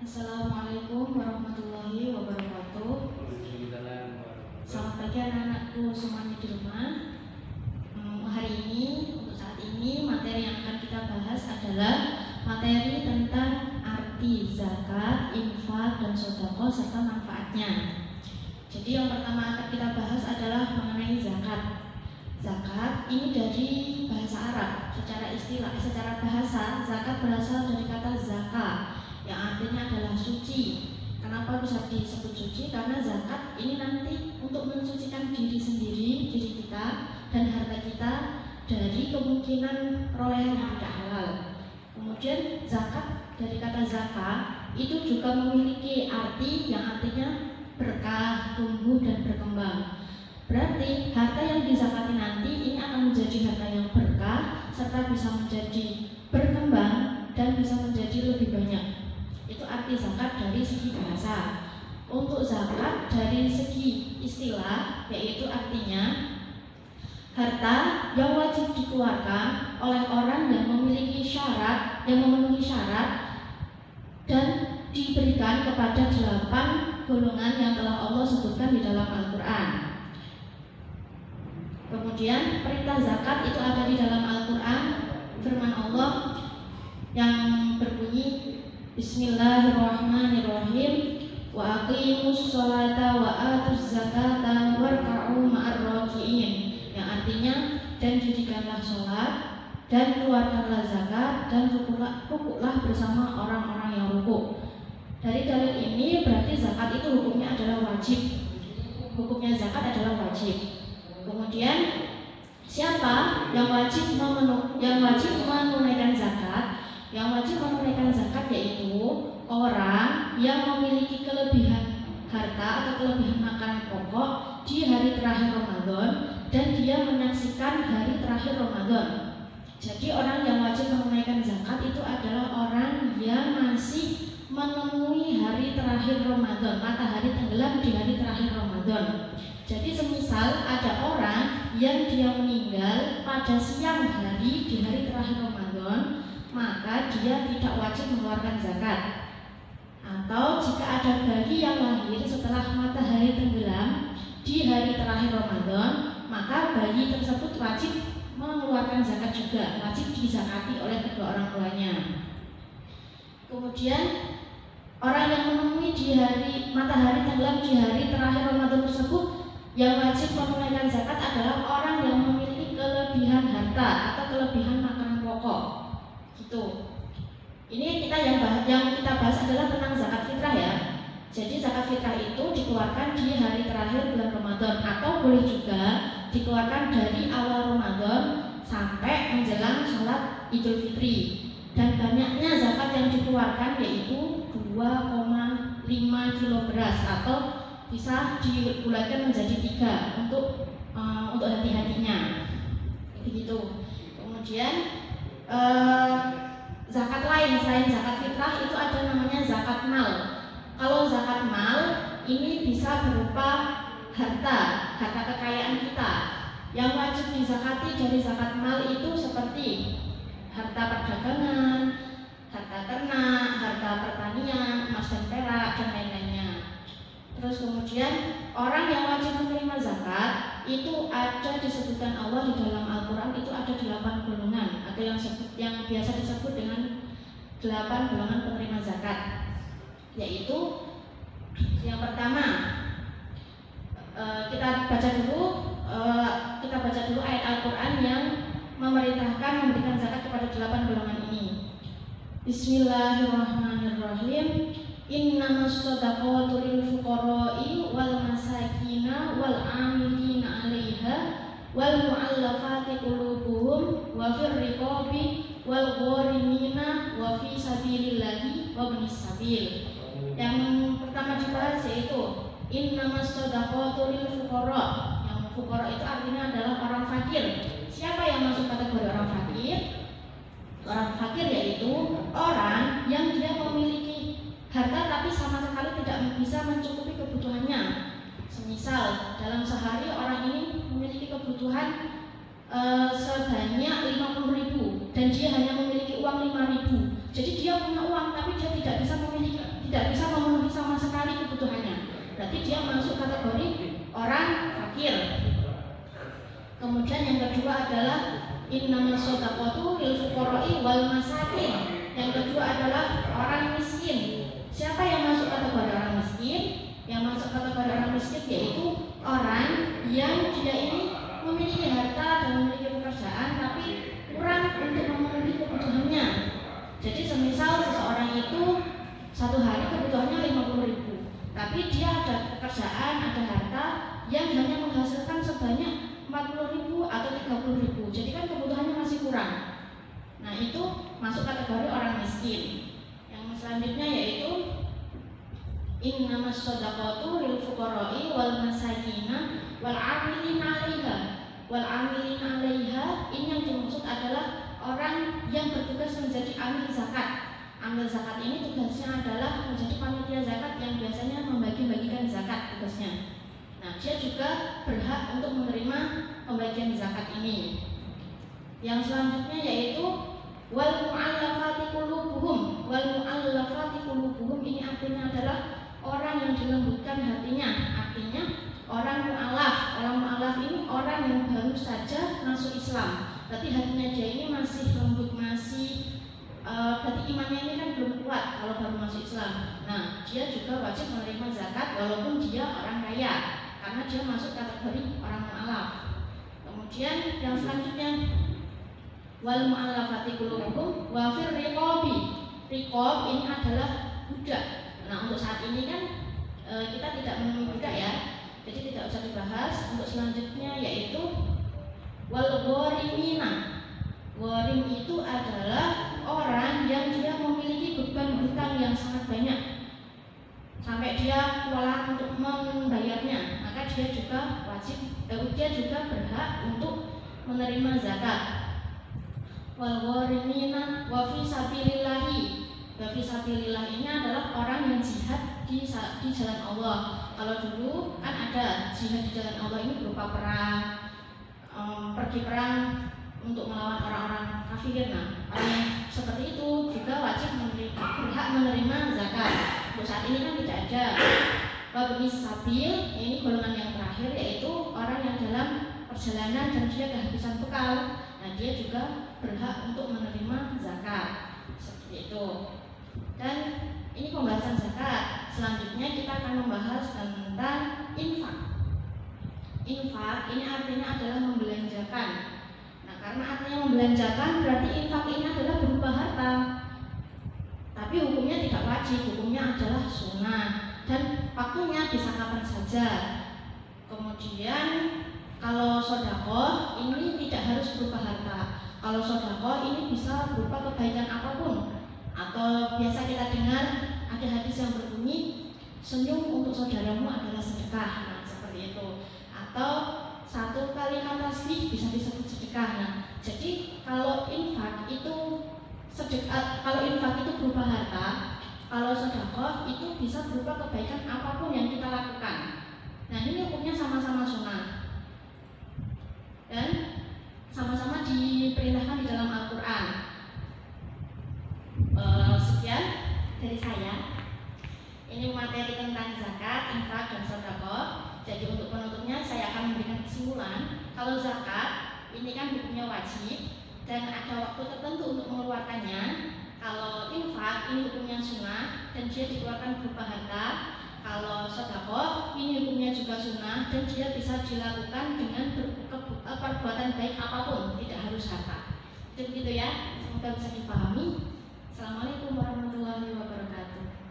Assalamualaikum warahmatullahi wabarakatuh. Selamat pagi anak-anakku semuanya di rumah. Hari ini, untuk saat ini, materi yang akan kita bahas adalah materi tentang arti zakat, infak, dan sedekah serta manfaatnya. Jadi yang pertama akan kita bahas adalah mengenai zakat. Zakat ini dari bahasa Arab. Secara istilah, secara bahasa, zakat berasal dari kata zakah, yang artinya adalah suci. Kenapa bisa disebut suci? Karena zakat ini nanti untuk mensucikan diri sendiri, diri kita dan harta kita dari kemungkinan perolehan yang tidak halal. Kemudian zakat dari kata zakah itu juga memiliki arti yang artinya berkah, tumbuh dan berkembang. Berarti harta yang dizakati nanti ini akan menjadi harta yang berkah serta bisa menjadi berkembang dan bisa menjadi lebih banyak. Itu arti zakat dari segi bahasa. Untuk zakat dari segi istilah, yaitu artinya harta yang wajib dikeluarkan oleh orang yang memiliki syarat, yang memenuhi syarat dan diberikan kepada 8 golongan yang telah Allah sebutkan di dalam Al-Quran. Kemudian perintah zakat itu ada di dalam Al-Quran. Firman Allah yang berbunyi Bismillahirrahmanirrahim, wa aqimus sholata wa atuz zakata warka'u ma'ar raki'in, yang artinya dan dirikanlah sholat dan keluarkanlah zakat dan rukuklah bersama orang-orang yang rukuk. Dari dalil ini berarti zakat itu hukumnya adalah wajib. Hukumnya zakat adalah wajib. Kemudian siapa yang wajib menunaikan zakat? Yang wajib menunaikan zakat yaitu orang yang memiliki kelebihan harta atau kelebihan makanan pokok di hari terakhir Ramadan dan dia menyaksikan hari terakhir Ramadan. Jadi orang yang wajib menunaikan zakat itu adalah orang yang masih menemui hari terakhir Ramadan, matahari tenggelam di hari terakhir Ramadan. Jadi semisal ada orang yang dia meninggal pada siang hari di hari terakhir Ramadan, maka dia tidak wajib mengeluarkan zakat. Atau jika ada bayi yang lahir setelah matahari tenggelam di hari terakhir Ramadan, maka bayi tersebut wajib mengeluarkan zakat juga, wajib dizakati oleh kedua orang tuanya. Kemudian orang yang menemui di hari matahari tenggelam di hari terakhir Ramadan tersebut, yang wajib menunaikan zakat adalah orang yang memiliki kelebihan harta atau kelebihan makanan pokok. Gitu. Ini yang kita bahas adalah tentang zakat fitrah ya. Jadi zakat fitrah itu dikeluarkan di hari terakhir bulan Ramadan atau boleh juga dikeluarkan dari awal Ramadan sampai menjelang sholat Idul Fitri. Dan banyaknya zakat yang dikeluarkan yaitu 2,5 kilo beras atau bisa dibulatkan menjadi 3 untuk hati-hatinya. Begitu. Kemudian zakat lain selain zakat fitrah itu ada namanya zakat mal. Kalau zakat mal ini bisa berupa harta kekayaan kita. Yang wajib dizakati dari zakat mal itu seperti harta perdagangan, harta ternak, harta pertanian, emas dan perak dan lain-lainnya. Terus kemudian orang yang wajib menerima zakat itu ada disebutkan Allah di dalam Al-Quran, itu ada 8 golongan atau yang biasa disebut dengan 8 golongan penerima zakat. Yaitu yang pertama, kita baca dulu ayat Al-Quran yang memerintahkan memberikan zakat kepada 8 golongan ini. Bismillahirrahmanirrahim. Innamas shadaqatu lil fuqara'i wal masakina wal 'amilina 'alaiha wal mu'allafati qulubuhum wa fir riqabi wal gharimina wa fi sabilillahi wa ibnis sabil. Yang pertama dibahas yaitu innamas shadaqatu lil fuqara'. Yang fuqara itu artinya adalah orang fakir. Siapa yang masuk kategori orang fakir? Orang fakir yaitu orang yang dia memiliki harta tapi sama sekali tidak bisa mencukupi kebutuhannya. Semisal dalam sehari orang ini memiliki kebutuhan sebanyak 50.000 dan dia hanya memiliki uang 5.000. Jadi dia punya uang tapi dia tidak tidak bisa memenuhi sama sekali kebutuhannya, berarti dia masuk kategori orang fakir. Kemudian yang kedua adalah innamas shadaqatu lil fuqara'i wal masakin. Yang kedua adalah orang miskin. Siapa yang masuk kategori orang miskin? Yang masuk kategori orang miskin yaitu orang yang dia ini memiliki harta dan memiliki pekerjaan tapi kurang untuk memenuhi kebutuhannya. Jadi semisal seseorang itu satu hari kebutuhannya 50.000, tapi dia ada pekerjaan, ada harta yang hanya menghasilkan sebanyak 40.000 atau 30.000, jadi kan kebutuhannya masih kurang. Nah itu masuk kategori orang miskin. Yang selanjutnya yaitu innamas shadaqatu lil fuqara'i wal masakina wal 'amilina 'alaiha. Wal 'amilina 'alaiha ini yang dimaksud adalah orang yang bertugas menjadi amil zakat. Amil zakat ini tugasnya adalah menjadi panitia zakat yang biasanya membagi-bagikan zakat tugasnya. Nah, dia juga berhak untuk menerima pembagian zakat ini. Yang selanjutnya yaitu wal mu'allafati qulubuhum. Wal mu'allafati qulubuhum ini artinya adalah orang yang dilembutkan hatinya. Artinya orang mu'allaf. Orang mu'allaf ini orang yang baru saja masuk Islam. Berarti hatinya dia ini masih lembut, masih berarti imannya ini kan belum kuat kalau baru masuk Islam. Nah, dia juga wajib menerima zakat walaupun dia orang kaya, karena dia masuk kategori orang mu'alaf. Kemudian yang selanjutnya wal mu'allafati qulubuhum wa fir riqabi. Riqab ini adalah budak. Nah, untuk saat ini kan kita tidak menemui budak ya, jadi tidak usah dibahas. Untuk selanjutnya yaitu wal gharimina. Gharim itu adalah orang yang dia memiliki beban hutang yang sangat banyak sampai dia kewalahan untuk membayarnya, maka dia juga dia juga berhak untuk menerima zakat. Wal gharimina wa fi sabilillahi. Wa fi sabilillah ini adalah orang yang jihad di jalan Allah. Kalau dulu kan ada jihad di jalan Allah ini berupa perang, pergi perang untuk melawan orang-orang kafir. Nah, orang yang seperti itu juga wajib berhak menerima zakat. Untuk saat ini kan tidak ada. Wabni sabil ini golongan yang terakhir yaitu orang yang dalam perjalanan dan dia kehabisan bekal. Nah, dia juga berhak untuk menerima zakat. Seperti itu. Dan ini pembahasan zakat. Selanjutnya kita akan membahas tentang infak. Infak ini artinya adalah membelanjakan. Karena artinya membelanjakan berarti infak ini adalah berupa harta. Tapi hukumnya tidak wajib, hukumnya adalah sunnah dan waktunya bisa kapan saja. Kemudian kalau sedekah ini tidak harus berupa harta. Kalau sedekah ini bisa berupa kebaikan apapun. Atau biasa kita dengar ada hadis yang berbunyi senyum untuk saudaramu adalah sedekah. Nah, seperti itu. Atau satu kalimat tasbih bisa disebut sedekah. Nah, jadi kalau infak itu berupa harta, kalau sedekah itu bisa berupa kebaikan apapun yang kita lakukan. Nah, ini hukumnya sama-sama sunnah dan sama-sama diperintahkan di dalam Al-Quran. Sekian dari saya. Ini materi tentang zakat, infak, dan sedekah. Jadi untuk penutupnya saya akan memberikan kesimpulan. Kalau zakat ini kan hukumnya wajib dan ada waktu tertentu untuk mengeluarkannya. Kalau infak ini hukumnya sunnah dan dia dikeluarkan berupa harta. Kalau sedekah ini hukumnya juga sunnah dan dia bisa dilakukan dengan perbuatan baik apapun, tidak harus harta. Itu begitu ya. Semoga bisa dipahami. Assalamualaikum warahmatullahi wabarakatuh.